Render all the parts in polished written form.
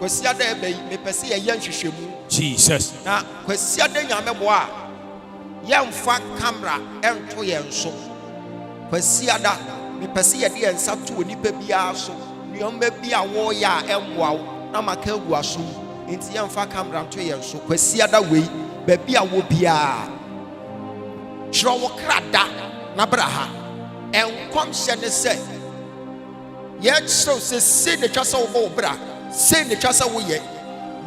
Kwasia da ebe me pese ye nhwehwemu. Jesus. Na kwasia da nyamebo a yemfa camera ento ye nso. Kwasia da me pese ye de ensa to onipa bia so. Niomba bia wo ya emboa na maka gu aso. Enti yemfa camera ento ye nso. Kwasia da wei ba bia wo bia. Tro wo krada na braha. Enkom hye ne se ye so se ne twasa wo bra. Say the chasa woye.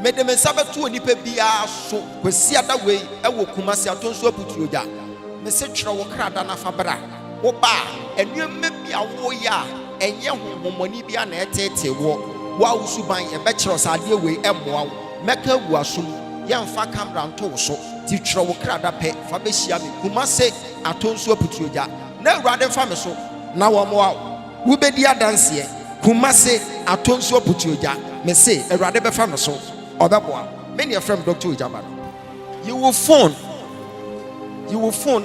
Made them sabato nipa bia so. Kwasia da wei ewo Kumasi atonso aputu oja. Me se twra wo krada na fabra. Wo ba enwemme bia wo ya enye honhomoni bia na etete wo. Wa usuban e be kyerɛ sade wei emmoa wo. Meka gu asom. Yemfa camera nto so. Ti twra wo krada pɛ fa be hia me Kumasi atonso aputu oja. Na Awurade fa me so na wo moa wo bedi adanse Kumasi atonso aputu oja. Me say, a rather be famous so or that one. Many of them Dr. Ujabana. You will phone,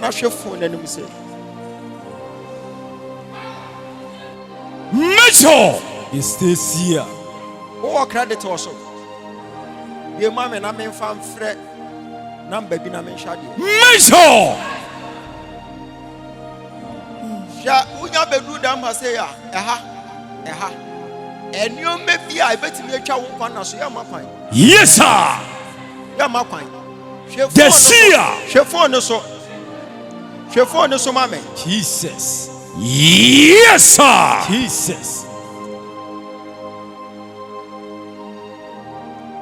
not your phone, and we say, Mitchell is this here. Oh, credit also. Your mom and I mean, farm fret number be na mentioned. Mitchell. Ja, unya bedu dam ha say ya. Eha. And you may be, I bet me a child one so ya makwan. Yes, sir. Ya makwan. The Seer. Shefone so mame. Jesus. Yes, sir. Jesus.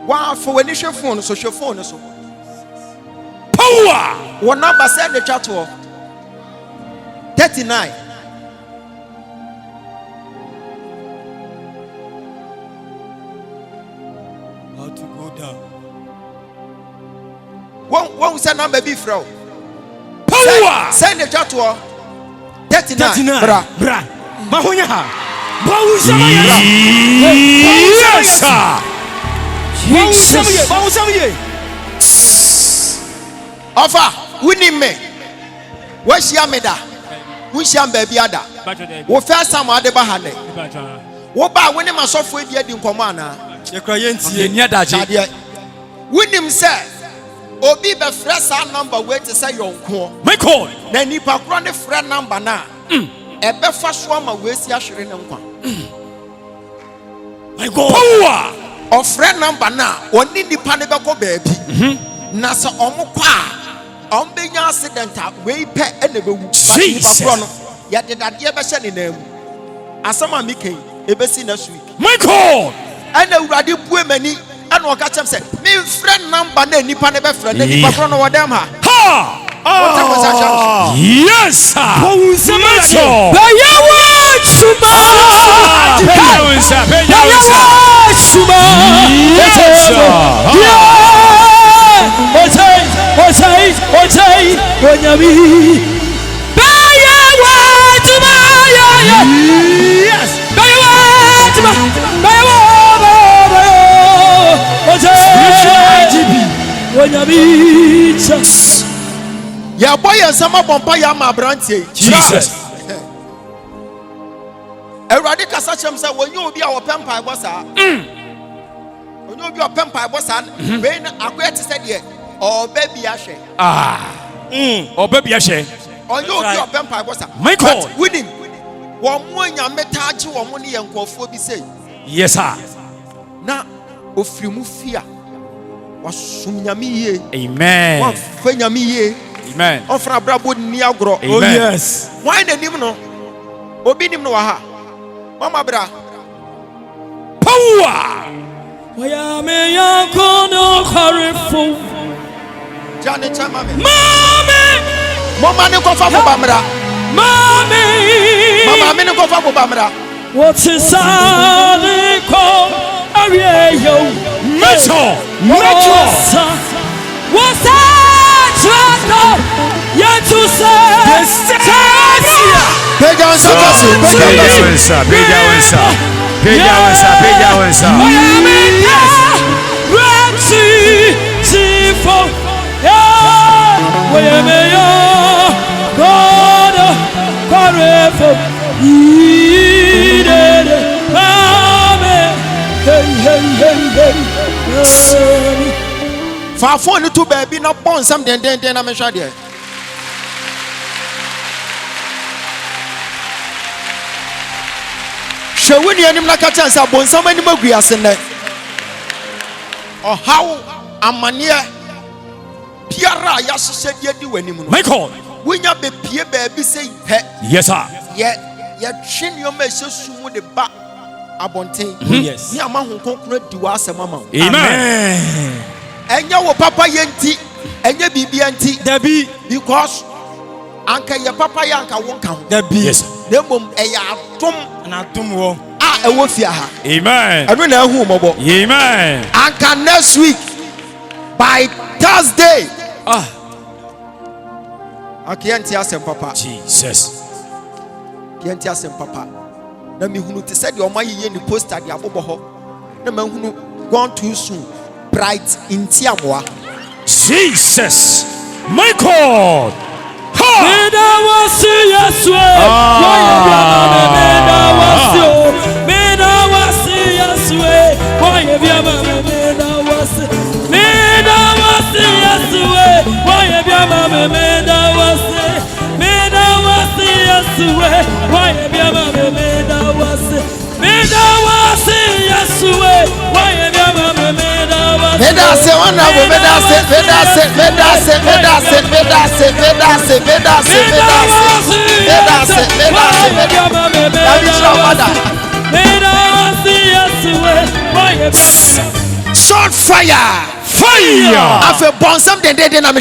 Wow, for when you shefone so. Power. What number send the chat to 39. One send number be from Power. Send the chat to 39. Bra. Mahonya ha. Yes, sir. Offer, winning me. Where's Yameda? Wish Yam baby ada. Wo first time I deba hane. Wo ba winning my software dear in command. Winning say. Obi be fresh number wait to say your uncle. My call. Na nipa kro ne friend number na. Ebe fa so ma we si ahwere ne nkwa. My God. Power. O friend number na oni nipa ne be ko baabi. Na so omukwa ombenya accident we pe e na bewu. Nipa kro no ya de dade be hye ne na mu. Asama mi kan ebesi next week. My God. Ana urade bue mani. And what catch him say, me friend number ne nipa ne be friend ne nipa kro no wadam ha. Yes, sir. Mitchell. Ya boy and some bompa ya ma brantie. Jesus. Erade kasa chem say when you be our pempa bossa. When you be our pempa bossa, when akoya te say de o baby ahwe. O baby ahwe. On you be our pempa bossa. My God. Winning. Wo mo anya metaage wo mo ne yankofo bi say. Yes, sir. Na ofirimu fia. Wasum nyame ye. Amen. Wa fa nyame ye. Amen. Ofra brabo ni agro. Oh yes. Why the nim no? Obi nim no wa ha. Mama bra. Power. Oya me yankono kharefo. Jane chama me. Mama. Mama ne ko fa bo bamra. Mama. Mama me ne ko fa bo bamra. What is I call Arie yo. Mitchell. What's that? Yet to say Pega onsa fa phone to baby na pon some den na me hwa de hwewuni anim na ka chansa bonsam anim aguase ne how amane piara ya hye di wanim no My God. wonya be pie baby say pe Yes, sir. ye twin yo ma hye sumu de ba abonten Yes. ni ama ho konkoro di wa asem ama Amen. enya wo papa yenti enya bibia nti Dabi. because anka ye papa ya anka wonka ho Dabi. Yes. nemom eya atom Na tum wo. a ewo fia ha Amen. anu na ehu mobo Amen. anka next week by Thursday akianti asem papa Jesus. kianti asem papa na mi hunu te said o mayiye ni poster de abobo ho na ma hunu gone too soon bright inti amoa Jesus. My God. Ha. Meda wasi Yeswe. Meda wasi. Meda wasi Yeswe. Why be mama meda wasi. Meda wasi Yeswe. Why be mama meda wasi. Meda wasi Yeswe. Why be mama meda wasi. Meda wasi Yeswe. Why be mama meda wasi. Meda se wana bo meda se short fire afa bonsam den na me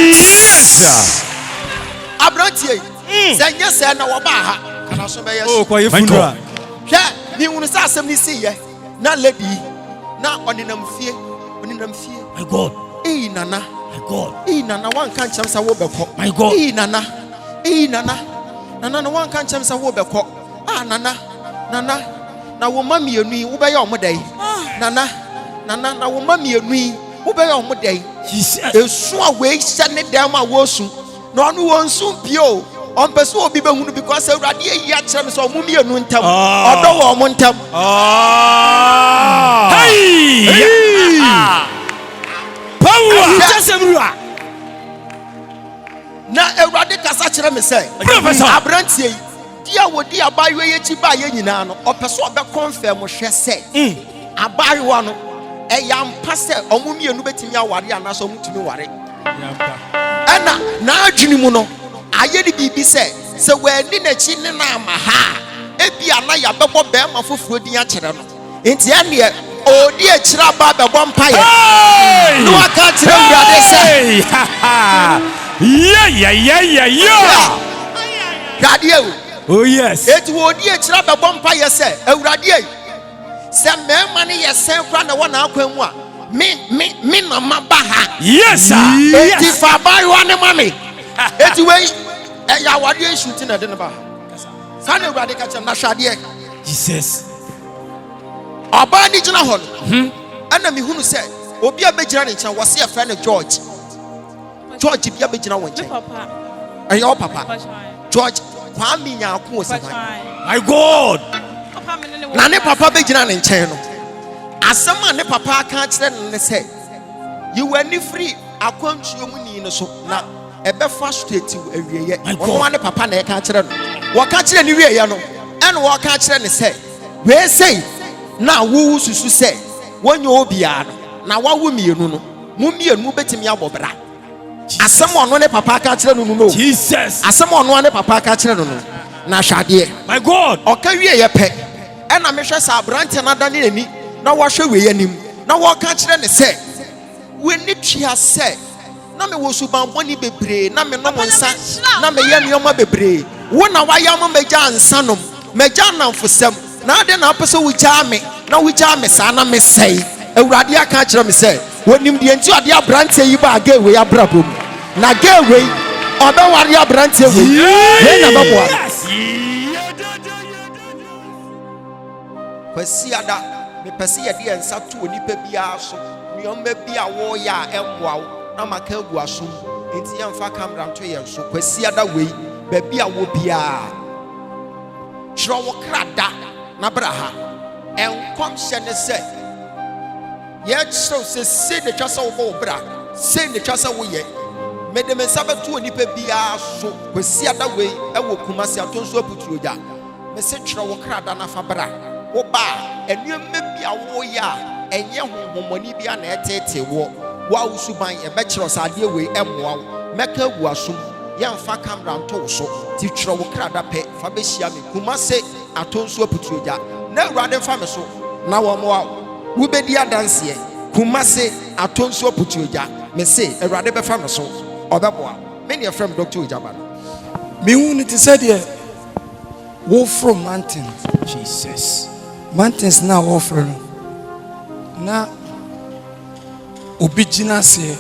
Yes. abrantie se nya se na wo ba ha kana so be yes Oh, kwa My yefundra. God. hwe ni hunu sa asem ni si ye na lady na onenam fie My God. nana My God. nana wan kan cham sa wo beko My God. nana no wan kan cham sa wo beko nana na wo mami enu yi wo be ya omodai nana na wo mami enu yi wo be ya omodai Jesus. esu a we hye ne dem a wo su na onu won su pio on pese obi be hunu because awurade yi a kire me so omumi enu ntam odo wo mo ntam Hey. Power. Jasemura na awurade kasa kire me say Professor. abrantie yi dia wodi abayo ye chi ba ye nyina no opeso obe confirm hwe say abayo no eyampa se omumi enu betimi aware anaso omutumi ware ena na adwini mu no aye ni bibi se wani na chi ne na ama ha ebia na ya bebo be ma foforo din a kire no enti ene odi a kire ba bebo mpaye no aka kire urade se Yeah. urade o Oh yes. eti odi a kire bebo mpaye se urade se mema ne ye sen kra na wona akwan mu a me na maba ha Yes, sir. eti fa ba yo ne mame eti we ya wade nshuti na de ne ba sana urade ka chem na hwade Jesus. aba ni gina ho no ana mi hunu se obi a begina ne nchen wose ye no George bi a begina won nchen Papa. ayo papa Papa. George kwa mi nya ko o se Papa. My God. Papa me ne na ne papa begina ne nchen no asem a ne papa aka kire ne se you were ni free akwantuo mu ni no so na ebe fa straight awieye ono ne papa na e ka kire no wo ka kire ni wieye no ene wo ka kire ne se we say na wo susu se wonyo obia no na wawo mienu no mu mienu betimi abobra asem ono ne papa ka kire no no Jesus. asem ono ne papa ka kire no no na hwade My God. oka wieye pe ena mehwe sa abrante na dane ani na wo hwe we anim na wo ka kire ne se we ni twia se na me wo subanboni bebre na me no nsa na me ye nyoma bebre wo na wayam megya ansanom megya namfosem na ade na apese wo gya me na wo gya me sa na me sei awurade aka kire me se wonim de enti ade abrante yi ba ga we abrabom na ga we odo ware abrante we he na babo kwasiada me pese ye de ensa to onipa bia so nyoma bia wo ya emboa na maka agu aso enti yemfa camera nto ye so kwasiada we ba bia wo bia twerɛ wo krada na bra ha ɛnkɔmhyɛ ne sɛ yɛkyerɛw sɛ sei ne twa sɛ wobɔ wo bra sei ne twa sɛ woyɛ mede me nsa bɛto onipa biara so kwasi ada wei ɛwɔ Kumasi ato nso aputuro gya mese twerɛ wo krada na fa bra wo ba ɛnneɛma bi a woyɛ a ɛnyɛ honhommɔni bi a na ɛtete wo awusu ban ɛbɛkyerɛ sɛ adeɛ wei ɛmmoa wo mɛka agu asom yɛmfa kamera nto wo so ti twerɛ wo krada pɛ fa bɛhyia me Kumasi ato nso aputuro gya na Awurade mfa me so na wɔmmoa wo wobɛdi adanseɛ Kumasi ato nso aputuro gya me se Awurade bɛfa me so ɔbɛboa me ne yɛfrɛ me Dr. Ojaba no mehu ne te sɛ deɛ woforo mountains Jesus. mountains na wɔforo no na obi gyina aseɛ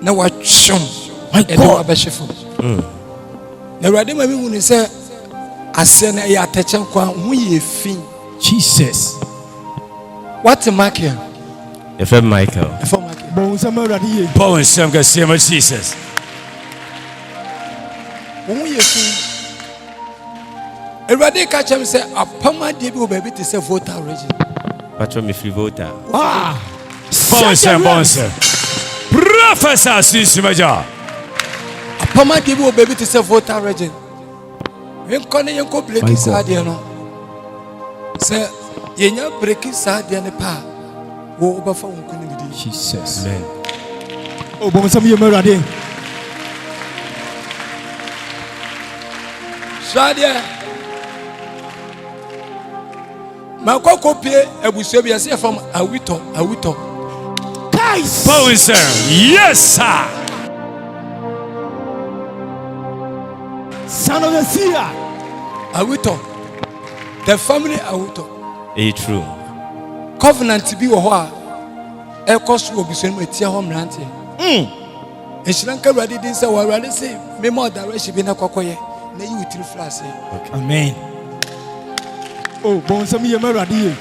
na watwom ɛde wabɛhye fam na Awurade ma mehu ne sɛ aseɛ no ɛyɛ atɛkyɛ nkwa ho yɛ fi Jesus. wate Michael Efe Michael. ɛfɔ Michael Bon sama Awurade ye. Paul and Sam can see my Jesus. ho yɛ fi Awurade ka kyerɛ me sɛ apam adeɛ bi wɔ baabi te sɛ voter region Patron me free voter. Ah. Paul and Sam, Professor Sisimaja. apam adeɛ bi wɔ baabi te sɛ voter region yɛnkɔ ne yɛnkɔ breki saa adeɛ no sɛ yɛnya breki saa adeɛ no pa a wobɛfa wo nko ne medi Jesus. Amen. Oh, bon sama ye Awurade. saa adeɛ makɔ kɔpie abusua bi ɛsɛ yɛfam awitɔ Guys. Paul and Sam. Yes, sir. Son of the Seer. awitɔ the family awitɔ It's true. covenant bi wɔ hɔ a ɛkɔ so wɔ abusua no mu ɛtia hɔ mmeranteɛ nhyira nka Awurade din sɛ wɔ Awurade sɛ mema ɔdawerɛhye bi na kɔkɔyɛ na yi wo tiri firi aseɛ Amen. Oh, bon sama ye Awurade ye.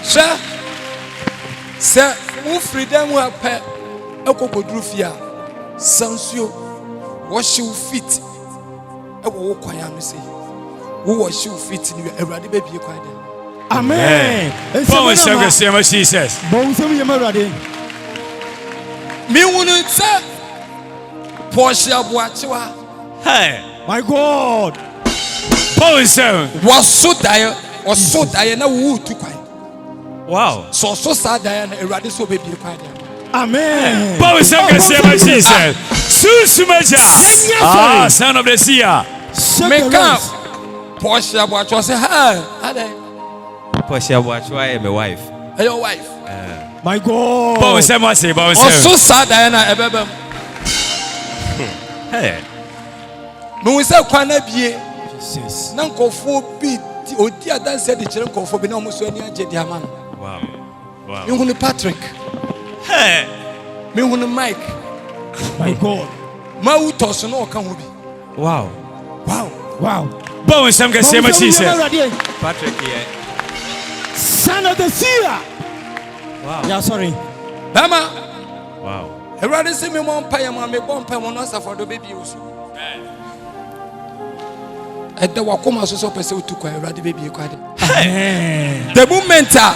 sɛ wofiri dan mu a pɛ ɛkɔkɔduru fie a sa nsuo wɔhye wo feet ɛwɔ wo kwan ano sɛ wowɔhye wo feet no wie Awurade bɛbie kwan dɛ Amen. Paul and Sam can see my Jesus. Bon sama ye Awurade. mehu no sɛ pɔhye aboakyewa Hey. My God. Paul and Sam. wɔso daeɛ na wowu tu kwan Wow. sɛ ɔso saa daeɛ no Awurade sɛ ɔbɛbie kwan dɛ Amen. Paul and Sam can see my Jesus. Sisimaja. Ah, son of the Seer. meka pɔhye aboakyewa sɛ adɛn Pastor, watch why my wife. ɛyɛ wife My God. Paul and Sam, I say, Paul and Sam. ɔso saa daeɛ no a ɛbɛbɛ mu Hey. mehu sɛ kwan no abie Jesus. na nkɔfoɔ bi ɔdi adanseɛ de kyerɛ nkɔfoɔ bi na ɔmo so ani agye de ama no Wow. Wow. mehu no Patrick Hey. mehu no Mike My God. mawu tɔ so na ɔka ho bi Wow. Wow. Paul and Sam can see my Bon sama ye Jesus. Awurade. Patrick here. Son of the Seer. Wow. Yeah, sorry. bɛma Wow. Awurade sɛ memmɔ mpaeɛ ma mebɔ mpaeɛ mu no asafo do bɛbie wo so ɛda wakoma so sɛ wopɛ sɛ wotu kwan Awurade bɛbie kwan de Amen. the moment a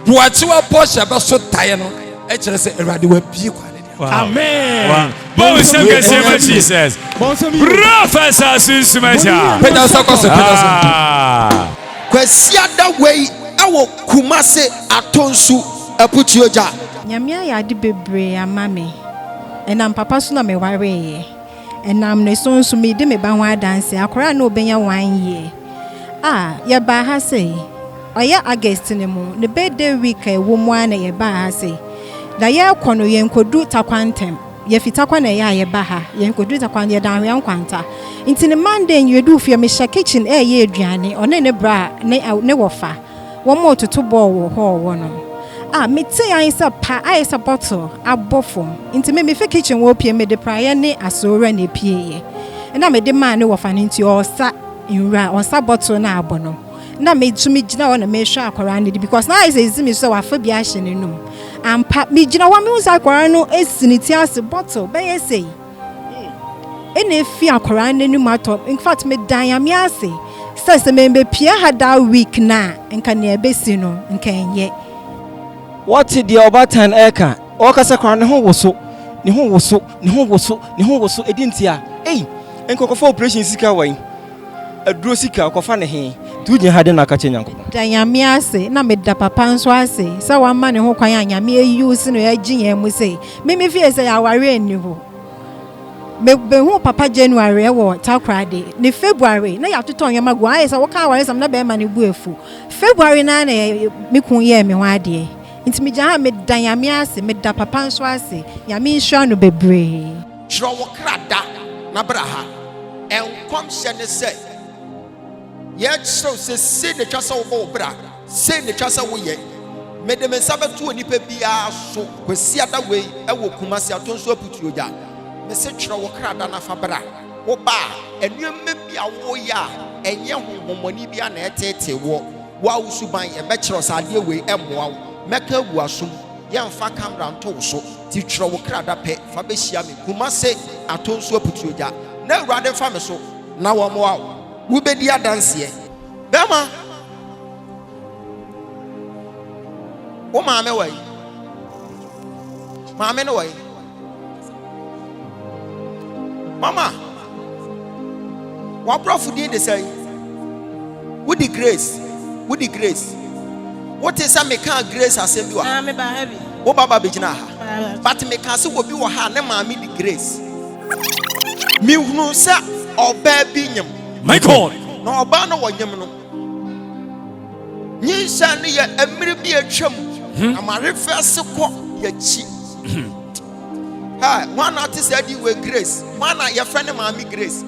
boakyewa pɔhyɛ bɛso taeɛ no ɛkyerɛ sɛ Awurade wabie kwan de Wow. Amen. Wow. Paul and Sam can see my Jesus. Bon sama ye. Professor Sisimaja. pɛgya so kɔ so pɛgya so Ah. kwasi ada wei ɛwɔ Kumasi ato nso aputuro gya Nyame ayɛ ade bebree ama me. Ɛnam papa so na me wareeɛ. Ɛnam ne so nso me de me ba ho adanse akora na obenya 1 year. Yɛba ha sɛ ɔyɛ August ne mu ne birthday week a ɛwɔ mu a na yɛba ha sɛ da yɛkɔ no yɛnkodu takwantem. Yɛfita kwa na yɛ a yɛba ha yɛnkodu takwan yɛda ahwɛ nkwanta. Nti ne Monday nyedu fie me hyɛ kitchen ɛyɛ aduane ɔne ne bra ne wɔfa. Wɔn mo toto ball wɔ hɔ wɔ no. Me say I say pa I say bottle abɔ fam. Nti me fi kitchen wɔ pie me de praeɛ ne asɔre na pie. Na me de man ne wɔfa ne nti ɔsa nwura ɔsa bottle na abɔ no. Na me tumi gyina hɔ na me hwɛ akɔra ne because na I say zimi so wafa bi ahye ne num. Ampa me gyina hɔ me hu sa akɔra no esi ne ti ase bottle bɛyɛ sei. Ene fi akɔra ne num atɔ in fact me dan ya me ase. Says the member Pierre had that week na and can near Bessino and can yet. What did the Obatan Eka? Okasa crown the home was so. The home was so. The home was so. The home was so. It didn't ya. Hey, and cocoa for operation Sika way. A drosika, cofane he. Do you had an Akachin? Diamia say, na made the papa so I say, so one man who can me use in a GM we say. Mimi fear say our rain you. Me who papa January or talk Friday. Ni February, na ya to turn your maguire, so what can I'm not be money buefu. February nane me kun ye me wadi. Inti mi jaha me Diamia say, me da papa so I say, Yami shano bebre. Shro krada na braha. En kom shene say. Yet so say the chasa wo bra. Say the chasa wo ye. Me de me sabe tu onipa bia so. Kwesi ada we e wo kumasi atonso aputu oja. Me se kyerɛ wo krada na fa bra wo ba enuemme bia wo ya enye honhomoni bia na etete wo wa usuban e be kyerɛ sade we emmoa wo meka wu asom ye mfa camera nto so ti kyerɛ wo krada pɛ fa be hia me kuma se atonso aputu oja na awurade fa me so na wo moa wo be di adanse e bema wo maame wai maame no wai Mama, what prophet did they say? With the grace, with the grace. What is some mechanic grace as you are? I'm heavy. Oh, Baba Bijana. But me can see what you are, never me the grace. Me who say, or baby, My God. No, Bano or Yamano. You shall near a be a chum. I'm a refer so called your cheek. One artist said you were grace. One your friend of mommy grace.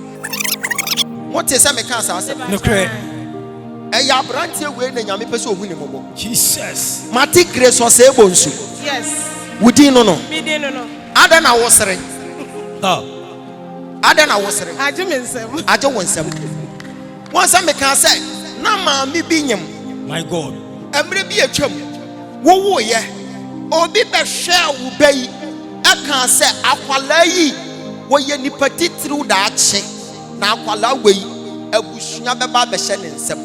What is a mechanic? No credit. A ya brand here when the Yami person winning. Jesus. Mati grace was able to. Yes. We didn't know. Me didn't know. Adana was saying. Oh. Adana was saying. I do mean some. I don't want some. Once I make say, Nama me being him. My God. And maybe a chum. Whoa, yeah. Or be the share will pay. I can't say, Aqualai, where you nipati through that check. Now, Aqualaway, a bush never baba sending some.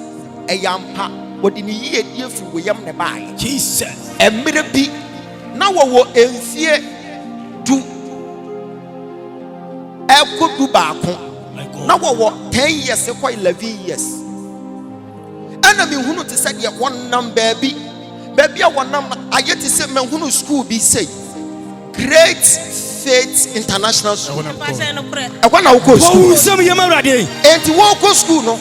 A yampa, what in a year, if we yam nearby. Jesus. And maybe now what will in fear do. I could do back. Now what 10 years, quite 11 years. And I mean, who to say, one number, baby, I one number. I yet to say, man, who school be say. Great Faith International School. I want to go school. Some of them are ready. And to walk to school, no.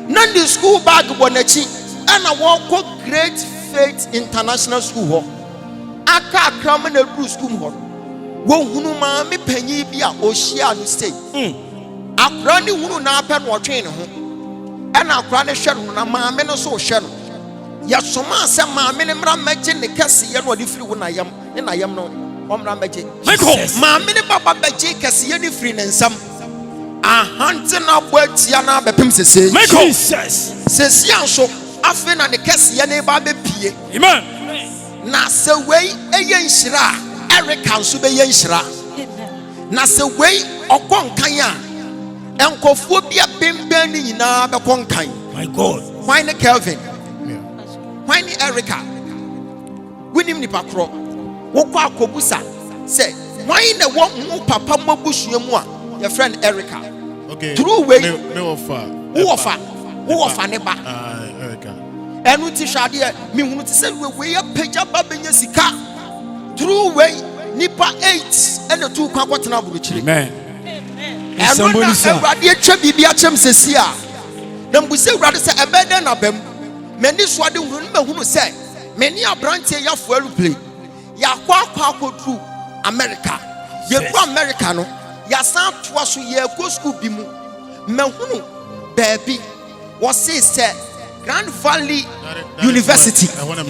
None the school bag bonachi. And I walk to Great Faith International School. I can't come in a blue school. Wo hunu ma me panyi bi a ohia no stay. Akra ni hunu na apen wo twen ne ho. E na akra ne hwe no na ma me no so hwe no. Ya soma se ma me ne mra magye ne kase ye no odi firi wo na yam. Ne na yam no omra magye. Ma me ne baba bagye kase ye ni firi ne nsam. Ahante na boatia na bepem sese. Jesus. Sese anso afi na ne kase ye ne ba be pie. Amen. Na se wei eye nhira. Erica nso be ye nhira. Na se wei okon kan a enkofuo bia bemben ni nyina be kon kan. My God. Why ne Kelvin? Why ne Erica? Winim ni pakro. Wo kwa akobusa say why ne wo mu papa mabusua mu a your friend Erica. Okay. True way. Me offer. Wo offer ne ba. Erica. Enu ti hwade me hunu ti say we ya pagya ba benya sika. True way nipa 8 and the 2 kwakotena buruchiri. Amen. Somebody say everybody atwa bibia chem sesi a. Na mbuse urade say ebeden na bam. Mani swade hunu me hunu say many abrantie ya fo aeroplane. Ya kwa kodru America. Ye go America no. Ya san toa so ye go school bi mu. Me hunu baby what say Grand Valley University. I want to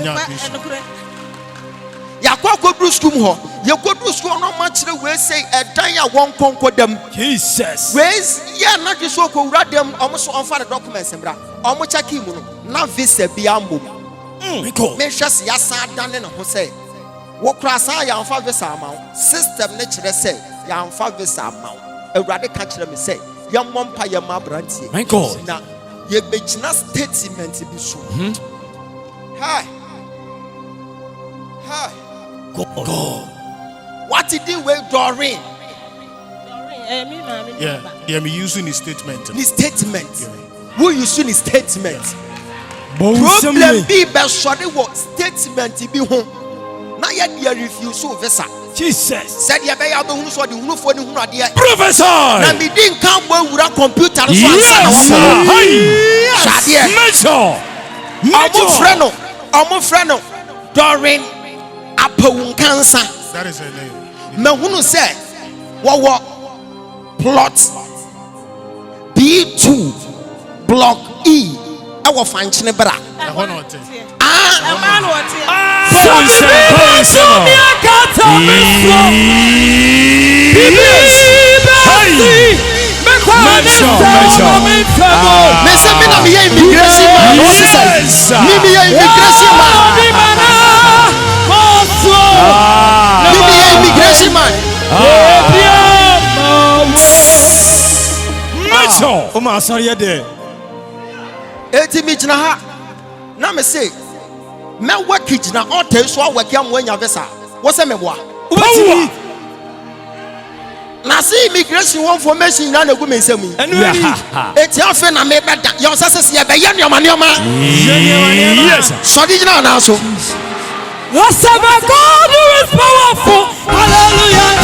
Yakwa kodru school ho ye kodru school no ma kire we say edan ya won konkodam Jesus. we ye na dwe so ko wuradam omo so on fa the documents mbra omo check mu no na visa bi ambo me hwese ya san dan ne ho say wo kra san ya on visa amaw system ne kire say ya on visa amaw awurade ka kire me say ya mmompa ya ma brantie my God na ye bechina statement bi so. Hi. God. What did he with Doreen? Yeah, me using his statement. His statement. Who using his statement? Problem be be sorry what statement be home. Now you refuse to visa. Jesus. Said you be able to so the hunu for the hunu adia. Professor. Na me din kan bo wura computer so yes. Major. Omo freno. Doreen Apawun cancer. That is her name. Me hunu say wo plot B2 block E. Our function bra. Eti mi jina ha na me say me work jina all tell so work am wanya visa wo say me boa na see immigration one formation na na gu me nsam yi eti afa na me beda yo sase ye be ye nioma yes so di jina na so God who is powerful. Hallelujah.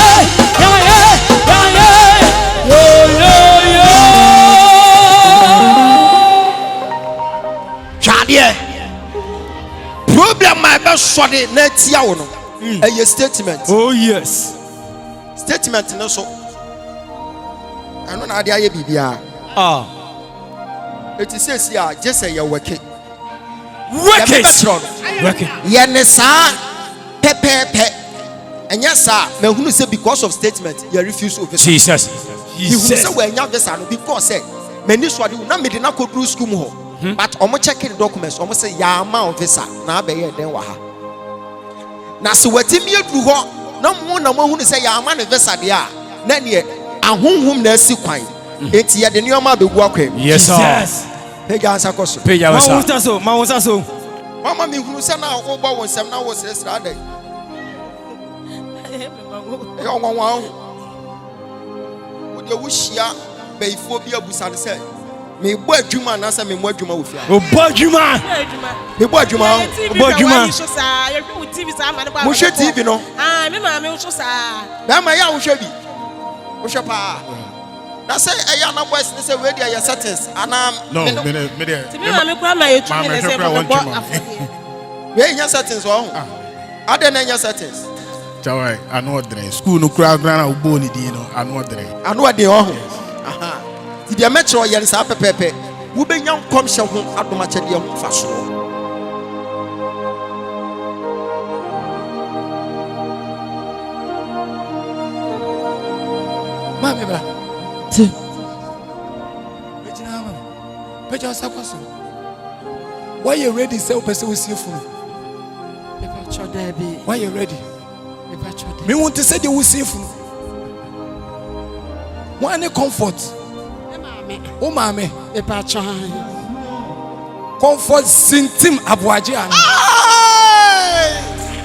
Problem my best sorry na tia wo no a statement. Oh yes. Statement no so ano na ade aye bibia it says here just say you working ye ne sa pepepe enya sa me hunu say because of statement you refuse to visa. Jesus you say we enya visa no because say many so ade na me de na kodru school mu ho. But omo checking documents omo say ya ma visa na be ye den wa ha na so watimi aduru ho na mo hu say ya ma ne visa de a na ne ahonhom na asi kwan enti ye de nioma be gu akwa. Yes sir. Pega ansa koso pega wasa ma wonsa so mama mi hunu say na wo bo wonsam na wo sresra adai e onwa wo de wo hia beifo bi abusa de say me bo adwuma na say me mo adwuma wo fia o bo adwuma me bo adwuma mo hwe TV no me ma me wo so sa na ma ya wo hwe bi wo hwe pa na say eya na boys ni say we dey your settings ana no me there me ma me kura ma yetu me say mo bo we nya settings wo ade na nya settings chawai ano dre school no kura na ubo ni di no ano dre wo aha ti dia metro yen sa pepepe wo be nya nkom hye ho adoma kyede ho fa so mami bra ti bejina mami beja sakwaso why you ready say person we see for why you ready me want to say the we see for one comfort o mami comfort sintim abuaje ana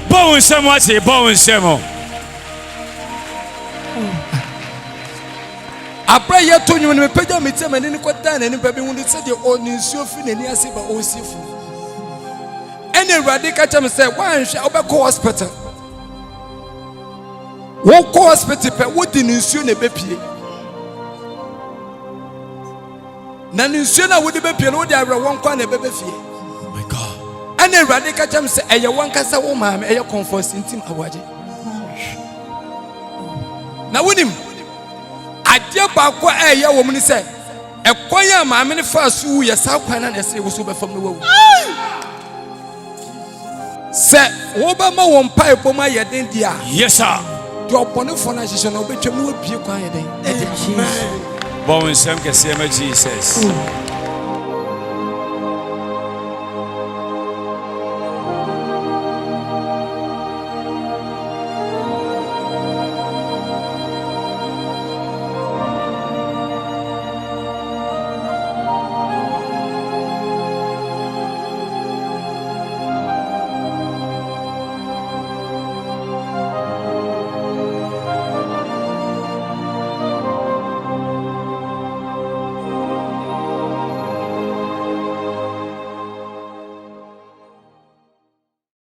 bon semo ati bon semo apra ye to nwum me pagya me tem ani ko dan ani pa bi hu se de oni nsuo fi nani ase ba o sifu ene awurade ka kyem se wanhwe obekọ hospital wo ko hospital pe wo di nsuo na bepie na nsuo na wo di bepie no wo di awre won kwa na bebefie. My God. Ene awurade ka kyem se eye won kasa wo maame eye comfort sintim awaje na wonim adia ba kwa eye wo mu ni se ekwan ya maame ne fa su ye sa kwan na se wo so be fam no wawu se wo ba ma won pai bom aye den dia. Yes sir. Do opone fo na hihye na obetwam no wabie kwan aye den. Bon sem kese ma Jesus.